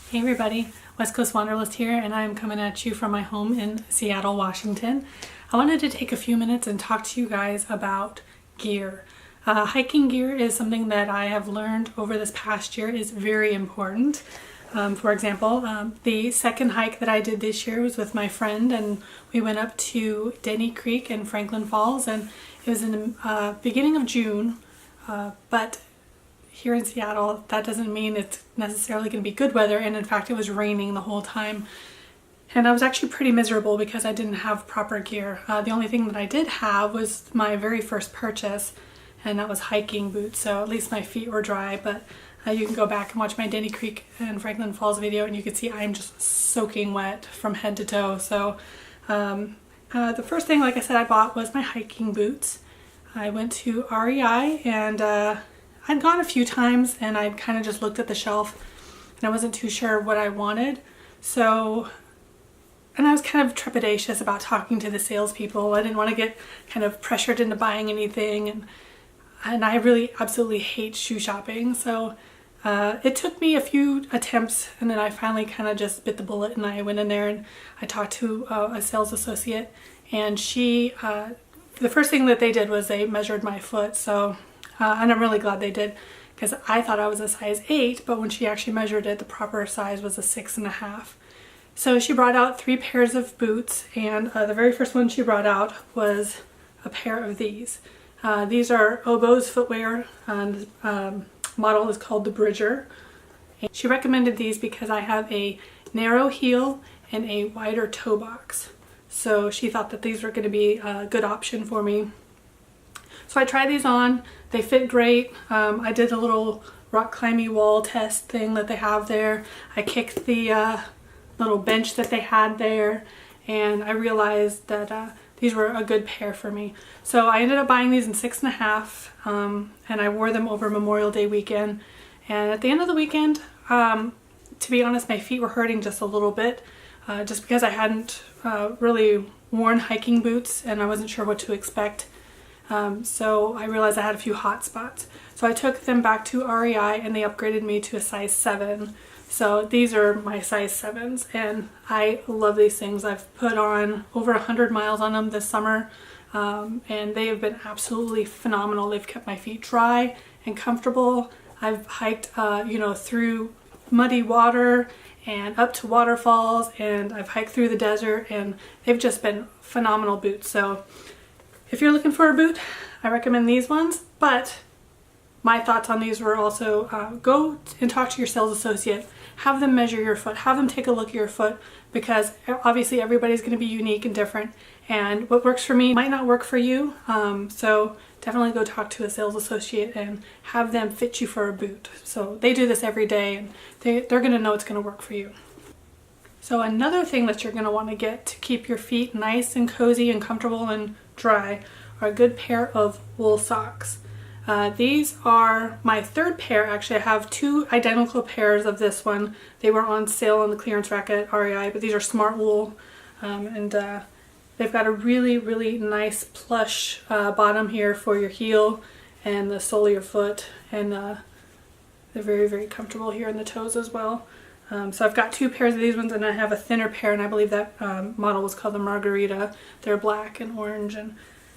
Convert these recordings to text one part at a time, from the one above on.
Hey everybody, West Coast Wanderlust here, and I'm coming at you from my home in Seattle, Washington. I wanted to take a few minutes and talk to you guys about gear. Hiking gear is something that I have learned over this past year is very important. For example, the second hike that I did this year was with my friend, and we went up to Denny Creek in Franklin Falls, and it was in the beginning of June, but here in Seattle, that doesn't mean it's necessarily going to be good weather, and in fact it was raining the whole time. And I was actually pretty miserable because I didn't have proper gear. The only thing that I did have was my very first purchase, and that was hiking boots, so at least my feet were dry. But you can go back and watch my Denny Creek and Franklin Falls video and you can see I'm just soaking wet from head to toe. So the first thing, like I said, I bought was my hiking boots. I went to REI, and I'd gone a few times and I'd kind of just looked at the shelf and I wasn't too sure what I wanted. So, and I was kind of trepidatious about talking to the salespeople. I didn't want to get kind of pressured into buying anything, and I really absolutely hate shoe shopping. So it took me a few attempts, and then I finally kind of just bit the bullet and I went in there and I talked to a sales associate, and she, the first thing that they did was they measured my foot. So and I'm really glad they did, because I thought I was a size 8, but when she actually measured it, the proper size was a 6.5. So she brought out 3 pairs of boots, and the very first one she brought out was a pair of these. These are Oboz footwear, and model is called the Bridger. And she recommended these because I have a narrow heel and a wider toe box. So she thought that these were going to be a good option for me. So I tried these on. They fit great. I did a little rock climbing wall test thing that they have there. I kicked the little bench that they had there, and I realized that these were a good pair for me. So I ended up buying these in 6.5, and I wore them over Memorial Day weekend. And at the end of the weekend, to be honest, my feet were hurting just a little bit, just because I hadn't really worn hiking boots and I wasn't sure what to expect. So I realized I had a few hot spots. So I took them back to REI and they upgraded me to a size 7. So these are my size 7s, and I love these things. I've put on over 100 miles on them this summer, and they have been absolutely phenomenal. They've kept my feet dry and comfortable. I've hiked, through muddy water and up to waterfalls, and I've hiked through the desert, and they've just been phenomenal boots. So if you're looking for a boot, I recommend these ones. But my thoughts on these were also go and talk to your sales associate, have them measure your foot, have them take a look at your foot, because obviously everybody's going to be unique and different, and what works for me might not work for you. So definitely go talk to a sales associate and have them fit you for a boot. So they do this every day, and they're going to know it's going to work for you. So another thing that you're going to want to get to keep your feet nice and cozy and comfortable and dry are a good pair of wool socks. These are my third pair. Actually, I have 2 identical pairs of this one. They were on sale on the clearance rack at REI, but these are Smartwool, and they've got a really, really nice plush bottom here for your heel and the sole of your foot, and they're very, very comfortable here in the toes as well. So I've got 2 pairs of these ones, and I have a thinner pair, and I believe that model was called the Margarita. They're black and orange, and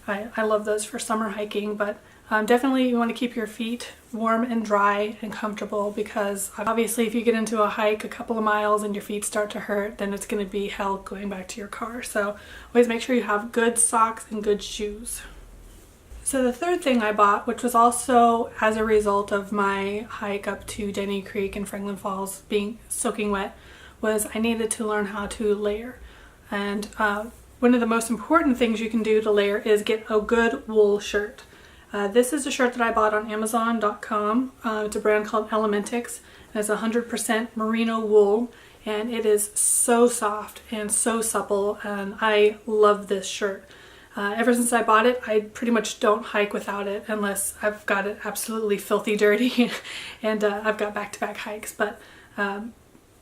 I love those for summer hiking. But definitely you want to keep your feet warm and dry and comfortable, because obviously if you get into a hike a couple of miles and your feet start to hurt, then it's going to be hell going back to your car. So always make sure you have good socks and good shoes. So the third thing I bought, which was also as a result of my hike up to Denny Creek and Franklin Falls being soaking wet, was I needed to learn how to layer. And one of the most important things you can do to layer is get a good wool shirt. This is a shirt that I bought on Amazon.com. It's a brand called Elementix, and it's 100% merino wool, and it is so soft and so supple, and I love this shirt. Ever since I bought it, I pretty much don't hike without it unless I've got it absolutely filthy dirty and I've got back-to-back hikes. But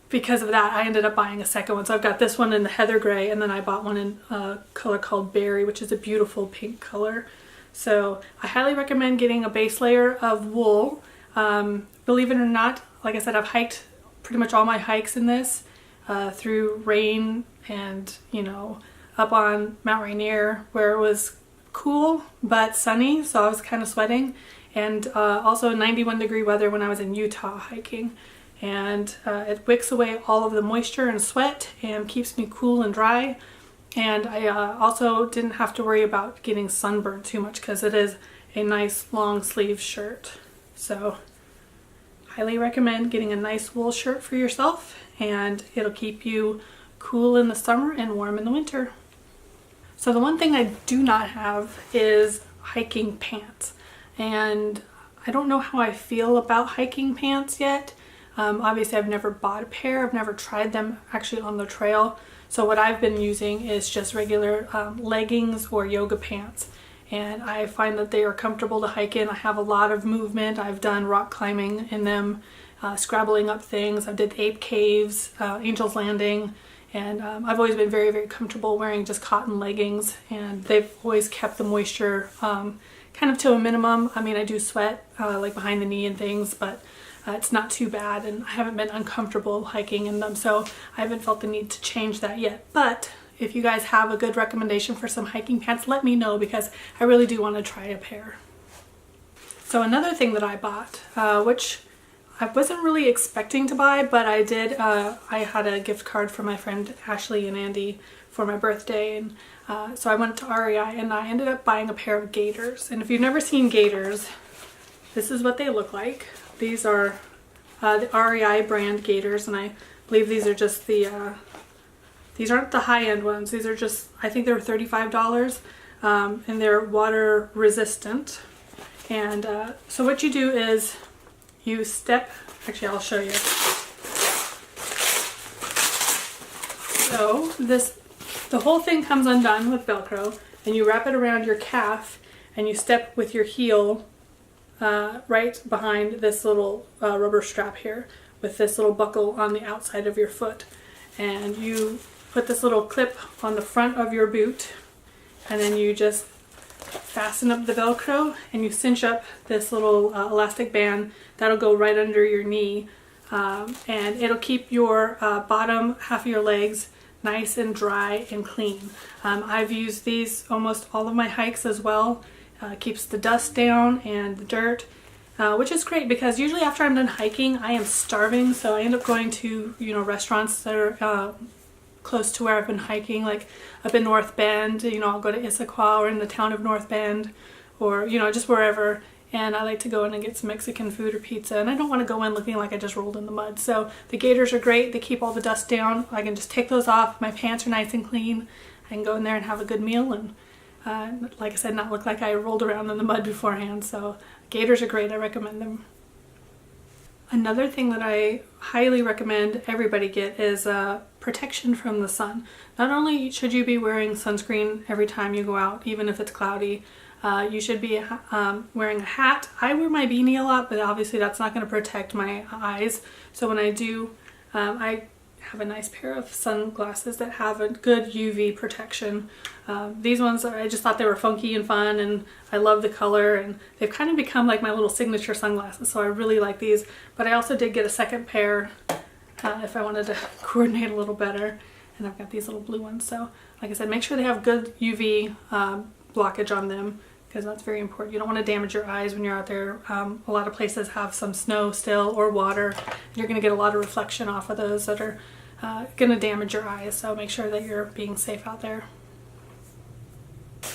because of that, I ended up buying a second one. So I've got this one in the heather gray, and then I bought one in a color called berry, which is a beautiful pink color. So I highly recommend getting a base layer of wool. Believe it or not, like I said, I've hiked pretty much all my hikes in this through rain and, you know, up on Mount Rainier where it was cool but sunny, so I was kind of sweating, and also 91-degree weather when I was in Utah hiking. And it wicks away all of the moisture and sweat and keeps me cool and dry. And I also didn't have to worry about getting sunburned too much because it is a nice long sleeve shirt. So highly recommend getting a nice wool shirt for yourself, and it'll keep you cool in the summer and warm in the winter. So the one thing I do not have is hiking pants, and I don't know how I feel about hiking pants yet. Obviously I've never bought a pair, I've never tried them actually on the trail. So what I've been using is just regular leggings or yoga pants. And I find that they are comfortable to hike in. I have a lot of movement. I've done rock climbing in them, scrabbling up things. I did ape caves, Angel's Landing. And I've always been very, very comfortable wearing just cotton leggings. And they've always kept the moisture kind of to a minimum. I mean, I do sweat like behind the knee and things, but it's not too bad, and I haven't been uncomfortable hiking in them, so I haven't felt the need to change that yet. But if you guys have a good recommendation for some hiking pants, let me know, because I really do want to try a pair. So another thing that I bought, which I wasn't really expecting to buy, but I did, I had a gift card from my friend Ashley and Andy for my birthday, and so I went to REI and I ended up buying a pair of gaiters. And if you've never seen gaiters, this is what they look like. These are the REI brand gaiters, and I believe these are just the, these aren't the high-end ones. These are just, I think they're $35, and they're water resistant. And so what you do is you step, actually I'll show you. So the whole thing comes undone with Velcro, and you wrap it around your calf, and you step with your heel right behind this little rubber strap here with this little buckle on the outside of your foot. And you put this little clip on the front of your boot, and then you just fasten up the Velcro and you cinch up this little elastic band that'll go right under your knee, and it'll keep your bottom half of your legs nice and dry and clean. I've used these almost all of my hikes as well. Keeps the dust down and the dirt, which is great because usually after I'm done hiking I am starving, so I end up going to, you know, restaurants that are close to where I've been hiking, like up in North Bend. You know, I'll go to Issaquah or in the town of North Bend, or, you know, just wherever, and I like to go in and get some Mexican food or pizza, and I don't want to go in looking like I just rolled in the mud. So the gaiters are great. They keep all the dust down. I can just take those off. My pants are nice and clean. I can go in there and have a good meal, and like I said, not look like I rolled around in the mud beforehand. So gaiters are great. I recommend them. Another thing that I highly recommend everybody get is protection from the sun. Not only should you be wearing sunscreen every time you go out, even if it's cloudy, you should be wearing a hat. I wear my beanie a lot, but obviously that's not going to protect my eyes. So when I do, I have a nice pair of sunglasses that have a good UV protection. These ones, I just thought they were funky and fun, and I love the color, and they've kind of become like my little signature sunglasses, so I really like these. But I also did get a second pair if I wanted to coordinate a little better, and I've got these little blue ones. So like I said, make sure they have good UV blockage on them, because that's very important. You don't want to damage your eyes when you're out there. A lot of places have some snow still or water, and you're going to get a lot of reflection off of those that are going to damage your eyes, so make sure that you're being safe out there.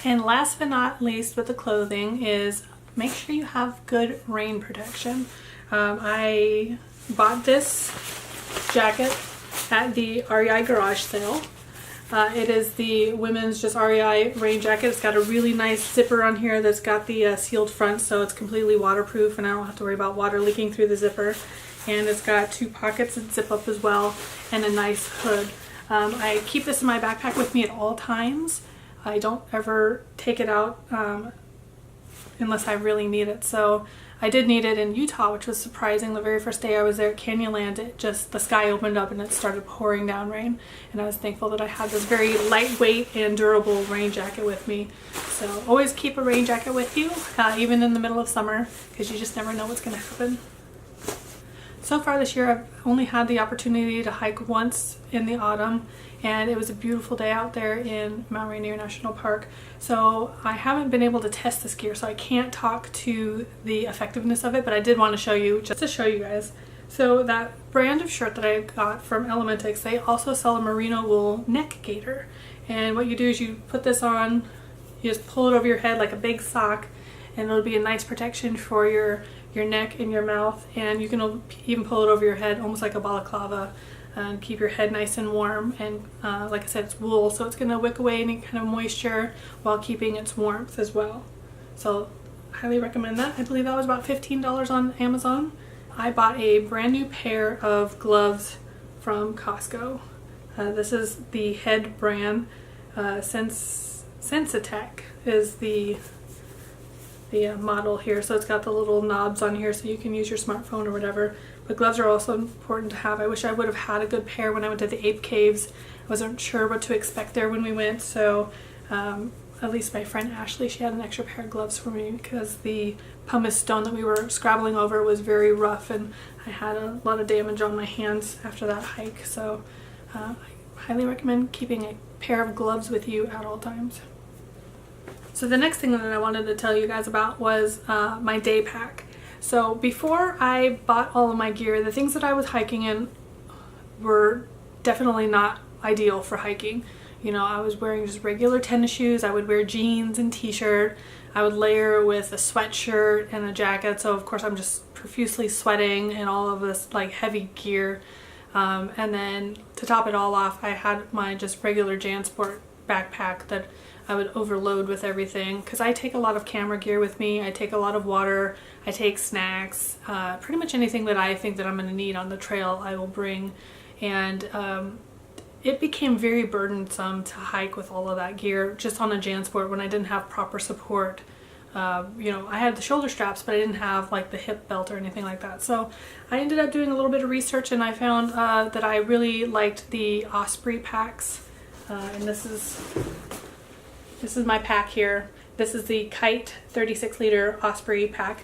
And last but not least with the clothing is make sure you have good rain protection. I bought this jacket at the REI garage sale. It is the women's just REI rain jacket. It's got a really nice zipper on here that's got the sealed front, so it's completely waterproof and I don't have to worry about water leaking through the zipper. And it's got two pockets that zip up as well, and a nice hood. I keep this in my backpack with me at all times. I don't ever take it out unless I really need it. So I did need it in Utah, which was surprising. The very first day I was there at Canyonland, the sky opened up and it started pouring down rain. And I was thankful that I had this very lightweight and durable rain jacket with me. So always keep a rain jacket with you, even in the middle of summer, because you just never know what's going to happen. So far this year I've only had the opportunity to hike once in the autumn, and it was a beautiful day out there in Mount Rainier National Park. So I haven't been able to test this gear, so I can't talk to the effectiveness of it, but I did want to show you, just to show you guys. So that brand of shirt that I got from Elementix, they also sell a merino wool neck gaiter. And what you do is you put this on, you just pull it over your head like a big sock, and it'll be a nice protection for your neck and your mouth, and you can even pull it over your head almost like a balaclava and keep your head nice and warm. And like I said, it's wool, so it's going to wick away any kind of moisture while keeping its warmth as well. So highly recommend that. I believe that was about $15 on Amazon. I bought a brand new pair of gloves from Costco. This is the head brand. Sensatec is the model here, so it's got the little knobs on here so you can use your smartphone or whatever. But gloves are also important to have. I wish I would have had a good pair when I went to the Ape Caves. I wasn't sure what to expect there when we went, so at least my friend Ashley, she had an extra pair of gloves for me because the pumice stone that we were scrabbling over was very rough, and I had a lot of damage on my hands after that hike. So I highly recommend keeping a pair of gloves with you at all times. So the next thing that I wanted to tell you guys about was my day pack. So before I bought all of my gear, the things that I was hiking in were definitely not ideal for hiking. You know, I was wearing just regular tennis shoes. I would wear jeans and t-shirt. I would layer with a sweatshirt and a jacket. So of course I'm just profusely sweating in all of this like heavy gear. And then to top it all off, I had my just regular JanSport backpack that I would overload with everything, because I take a lot of camera gear with me. I take a lot of water, I take snacks, pretty much anything that I think that I'm going to need on the trail I will bring. And it became very burdensome to hike with all of that gear just on a JanSport when I didn't have proper support. You know, I had the shoulder straps, but I didn't have like the hip belt or anything like that. So I ended up doing a little bit of research, and I found that I really liked the Osprey packs. And this is my pack here. This is the Kyte 36-liter Osprey pack.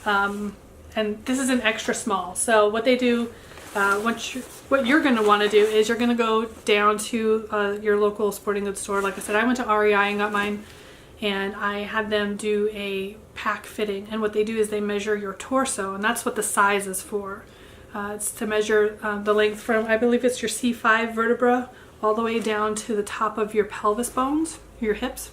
And this is an extra small. So what they do, what you're going to want to do is you're going to go down to your local sporting goods store. Like I said, I went to REI and got mine, and I had them do a pack fitting. And what they do is they measure your torso, and that's what the size is for. It's to measure the length from, I believe it's your C5 vertebra all the way down to the top of your pelvis bones, your hips,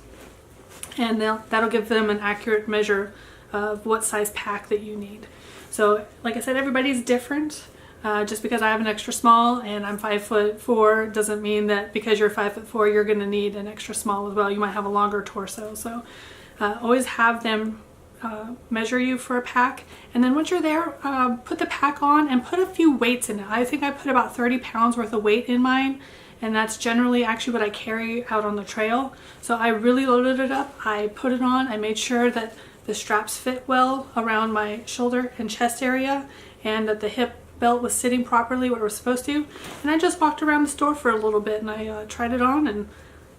and that'll give them an accurate measure of what size pack that you need. So like I said, everybody's different. Just because I have an extra small and I'm 5'4" doesn't mean that because you're 5'4" you're going to need an extra small as well. You might have a longer torso. So always have them measure you for a pack, and then once you're there, put the pack on and put a few weights in it. I think I put about 30 pounds worth of weight in mine, and that's generally actually what I carry out on the trail. So I really loaded it up. I put it on. I made sure that the straps fit well around my shoulder and chest area, and that the hip belt was sitting properly where it was supposed to. And I just walked around the store for a little bit, and I tried it on, and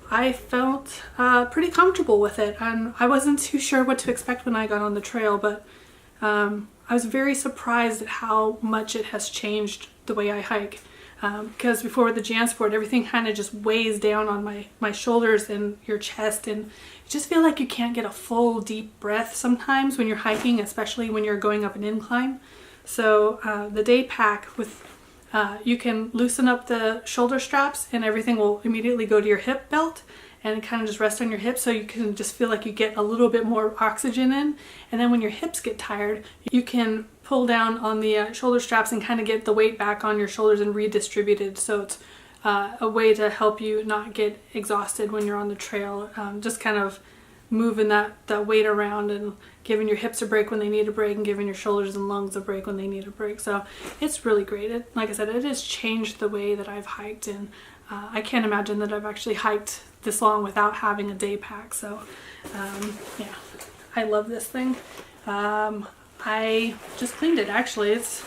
I felt pretty comfortable with it. And I wasn't too sure what to expect when I got on the trail, but I was very surprised at how much it has changed the way I hike. Because before with the JanSport, everything kind of just weighs down on my shoulders and your chest, and you just feel like you can't get a full deep breath sometimes when you're hiking, especially when you're going up an incline. So the day pack, with you can loosen up the shoulder straps and everything will immediately go to your hip belt and kind of just rest on your hips, so you can just feel like you get a little bit more oxygen in. And then when your hips get tired, you can pull down on the shoulder straps and kind of get the weight back on your shoulders and redistributed. So it's a way to help you not get exhausted when you're on the trail, just kind of moving that weight around and giving your hips a break when they need a break, and giving your shoulders and lungs a break when they need a break. So it's really great. Like I said, it has changed the way that I've hiked, and I can't imagine that I've actually hiked this long without having a day pack. So yeah, I love this thing. I just cleaned it actually. It's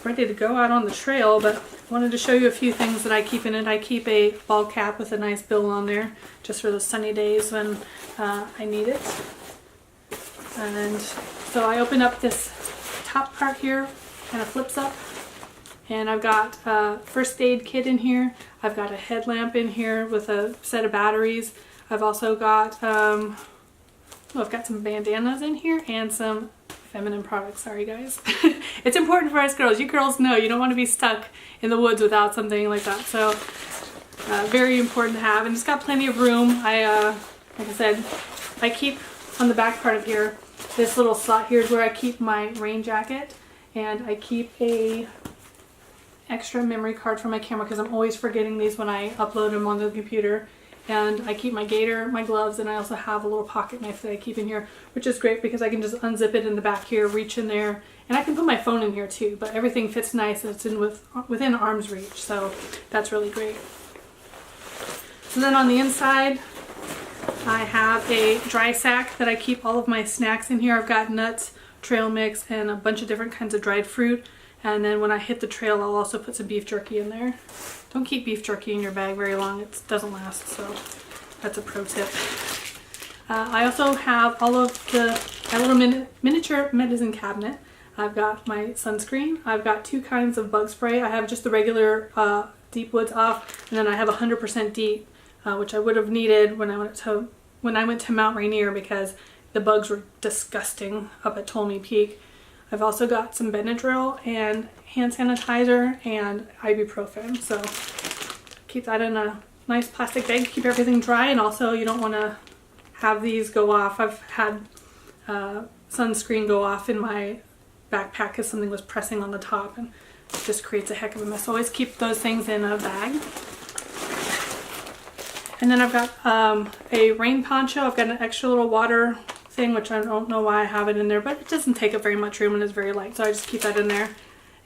ready to go out on the trail, but I wanted to show you a few things that I keep in it. I keep a ball cap with a nice bill on there just for the sunny days when I need it. And so I open up this top part here, kind of flips up, And I've got a first aid kit in here. I've got a headlamp in here with a set of batteries. I've also got, I've got some bandanas in here and some feminine products. Sorry guys. It's important for us girls. You girls know you don't want to be stuck in the woods without something like that. So very important to have, and it's got plenty of room. Like I said, I keep on the back part of here, this little slot here is where I keep my rain jacket, and I keep a extra memory card for my camera because I'm always forgetting these when I upload them on the computer. And I keep my gaiter, my gloves, and I also have a little pocket knife that I keep in here, which is great because I can just unzip it in the back here, reach in there, and I can put my phone in here too, but everything fits nice and it's within arm's reach, so that's really great. So then on the inside, I have a dry sack that I keep all of my snacks in here. I've got nuts, trail mix, and a bunch of different kinds of dried fruit. And then when I hit the trail, I'll also put some beef jerky in there. Don't keep beef jerky in your bag very long. It doesn't last, so that's a pro tip. I also have all of my little miniature medicine cabinet. I've got my sunscreen. I've got 2 kinds of bug spray. I have just the regular Deep Woods Off, and then I have 100% DEET, which I would have needed when I went to Mount Rainier because the bugs were disgusting up at Ptolemy Peak. I've also got some Benadryl and hand sanitizer and ibuprofen, so keep that in a nice plastic bag to keep everything dry, and also you don't want to have these go off. I've had sunscreen go off in my backpack because something was pressing on the top, and it just creates a heck of a mess. Always keep those things in a bag. And then I've got a rain poncho. I've got an extra little water thing, which I don't know why I have it in there, but it doesn't take up very much room and it's very light, so I just keep that in there.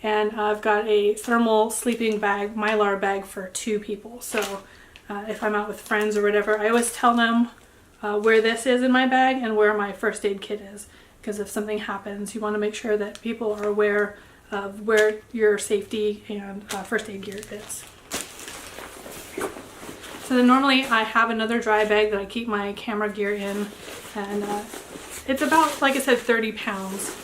And I've got a thermal sleeping bag, Mylar bag for 2 people. So if I'm out with friends or whatever, I always tell them where this is in my bag and where my first aid kit is, because if something happens, you want to make sure that people are aware of where your safety and first aid gear is. So then normally I have another dry bag that I keep my camera gear in, and it's about, like I said, 30 pounds.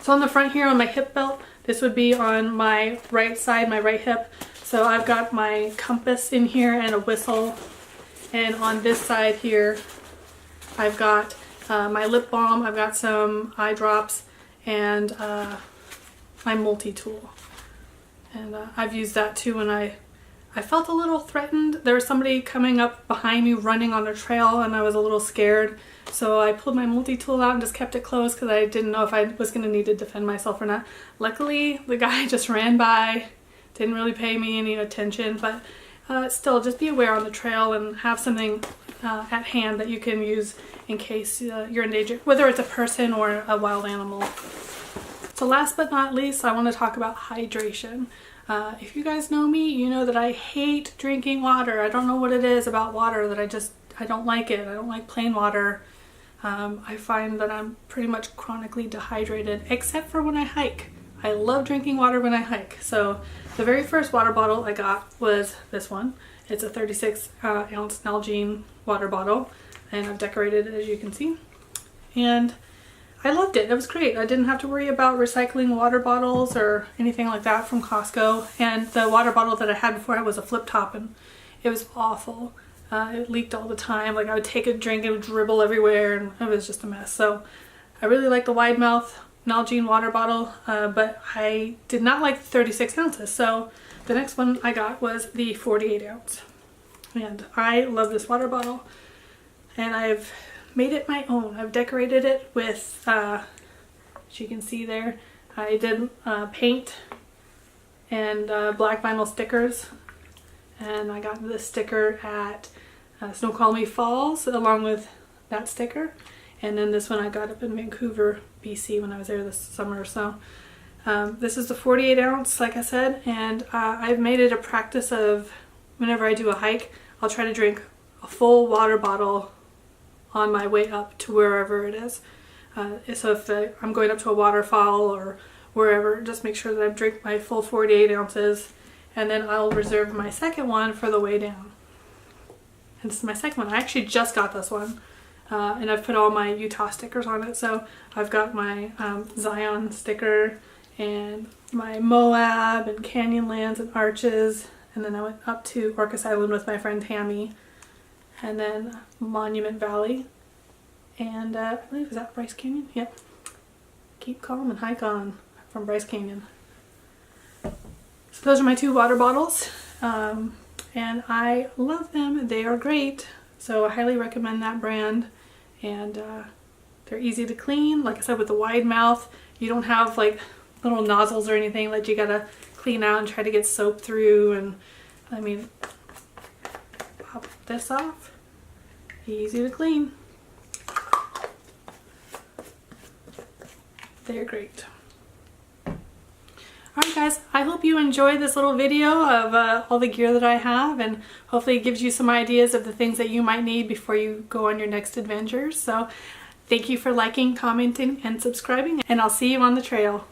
So on the front here on my hip belt, this would be on my right side, my right hip. So I've got my compass in here and a whistle. And on this side here, I've got my lip balm, I've got some eye drops, and my multi-tool. And I've used that too when I felt a little threatened. There was somebody coming up behind me running on a trail and I was a little scared. So I pulled my multi-tool out and just kept it closed because I didn't know if I was going to need to defend myself or not. Luckily, the guy just ran by, didn't really pay me any attention, but still just be aware on the trail and have something at hand that you can use in case you're in danger, whether it's a person or a wild animal. So last but not least, I want to talk about hydration. If you guys know me, you know that I hate drinking water. I don't know what it is about water that I don't like it. I don't like plain water. I find that I'm pretty much chronically dehydrated, except for when I hike. I love drinking water when I hike. So the very first water bottle I got was this one. It's a 36 ounce Nalgene water bottle, and I've decorated it, as you can see. And I loved it. It was great. I didn't have to worry about recycling water bottles or anything like that from Costco. And the water bottle that I had before it was a flip top, and it was awful. It leaked all the time. Like I would take a drink and it would dribble everywhere, and it was just a mess. So I really like the wide mouth Nalgene water bottle, but I did not like the 36 ounces. So the next one I got was the 48 ounce. And I love this water bottle, and I've made it my own. I've decorated it with, as you can see there, I did paint and black vinyl stickers, and I got this sticker at Snoqualmie Falls along with that sticker, and then this one I got up in Vancouver, BC when I was there this summer. So this is the 48 ounce, like I said, and I've made it a practice of whenever I do a hike, I'll try to drink a full water bottle on my way up to wherever it is. So if I'm going up to a waterfall or wherever, just make sure that I drink my full 48 ounces, and then I'll reserve my second one for the way down. And this is my second one. I actually just got this one, and I've put all my Utah stickers on it. So I've got my Zion sticker and my Moab and Canyonlands and Arches, and then I went up to Orcas Island with my friend Tammy, and then Monument Valley, and I believe, is that Bryce Canyon? Yep. Keep calm and hike on from Bryce Canyon. So those are my 2 water bottles, and I love them. They are great, so I highly recommend that brand, and they're easy to clean. Like I said, with the wide mouth, you don't have like little nozzles or anything that you gotta clean out and try to get soap through. And I mean, pop this off, easy to clean. They're great. Alright guys, I hope you enjoyed this little video of all the gear that I have, and hopefully it gives you some ideas of the things that you might need before you go on your next adventures. So thank you for liking, commenting, and subscribing, and I'll see you on the trail.